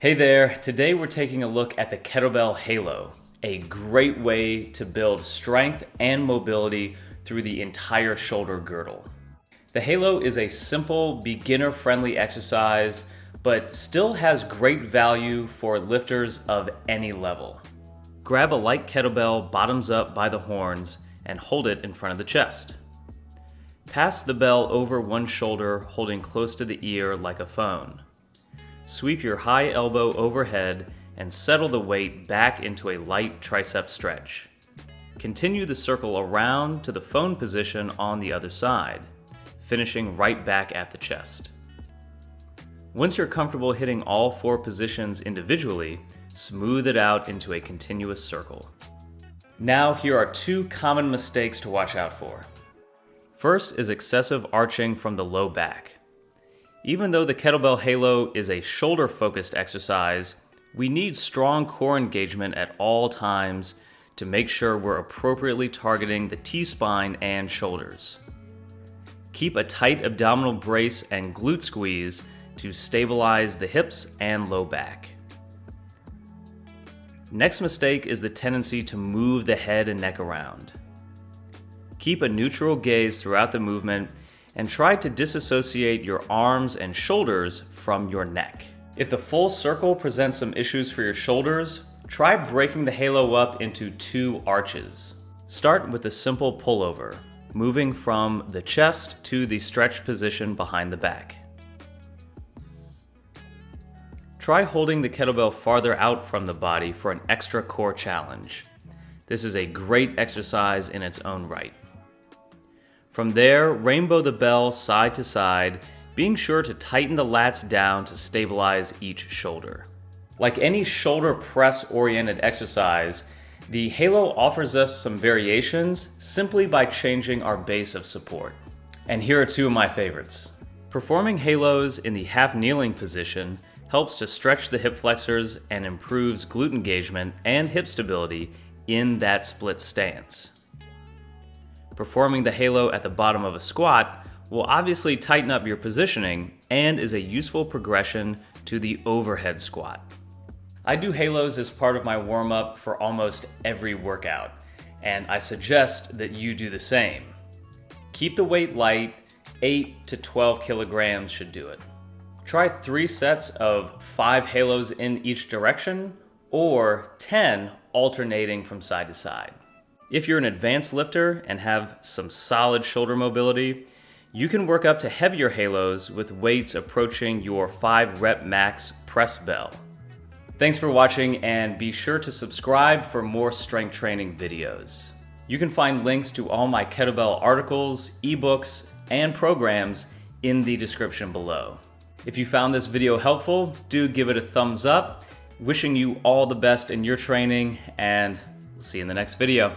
Hey there, today we're taking a look at the Kettlebell Halo, a great way to build strength and mobility through the entire shoulder girdle. The Halo is a simple, beginner-friendly exercise, but still has great value for lifters of any level. Grab a light kettlebell bottoms up by the horns and hold it in front of the chest. Pass the bell over one shoulder, holding close to the ear like a phone. Sweep your high elbow overhead and settle the weight back into a light tricep stretch. Continue the circle around to the phone position on the other side, finishing right back at the chest. Once you're comfortable hitting all four positions individually, smooth it out into a continuous circle. Now here are two common mistakes to watch out for. First is excessive arching from the low back. Even though the Kettlebell Halo is a shoulder-focused exercise, we need strong core engagement at all times to make sure we're appropriately targeting the T-spine and shoulders. Keep a tight abdominal brace and glute squeeze to stabilize the hips and low back. Next mistake is the tendency to move the head and neck around. Keep a neutral gaze throughout the movement and try to disassociate your arms and shoulders from your neck. If the full circle presents some issues for your shoulders, try breaking the Halo up into two arches. Start with a simple pullover, moving from the chest to the stretched position behind the back. Try holding the kettlebell farther out from the body for an extra core challenge. This is a great exercise in its own right. From there, rainbow the bell side to side, being sure to tighten the lats down to stabilize each shoulder. Like any shoulder press-oriented exercise, the Halo offers us some variations simply by changing our base of support. And here are two of my favorites. Performing Halos in the half-kneeling position helps to stretch the hip flexors and improves glute engagement and hip stability in that split stance. Performing the Halo at the bottom of a squat will obviously tighten up your positioning and is a useful progression to the overhead squat. I do Halos as part of my warm-up for almost every workout, and I suggest that you do the same. Keep the weight light, 8 to 12 kilograms should do it. Try 3 sets of 5 Halos in each direction, or 10 alternating from side to side. If you're an advanced lifter and have some solid shoulder mobility, you can work up to heavier Halos with weights approaching your 5 rep max press bell. Thanks for watching, and be sure to subscribe for more strength training videos. You can find links to all my kettlebell articles, ebooks, and programs in the description below. If you found this video helpful, do give it a thumbs up. Wishing you all the best in your training, and we'll see you in the next video.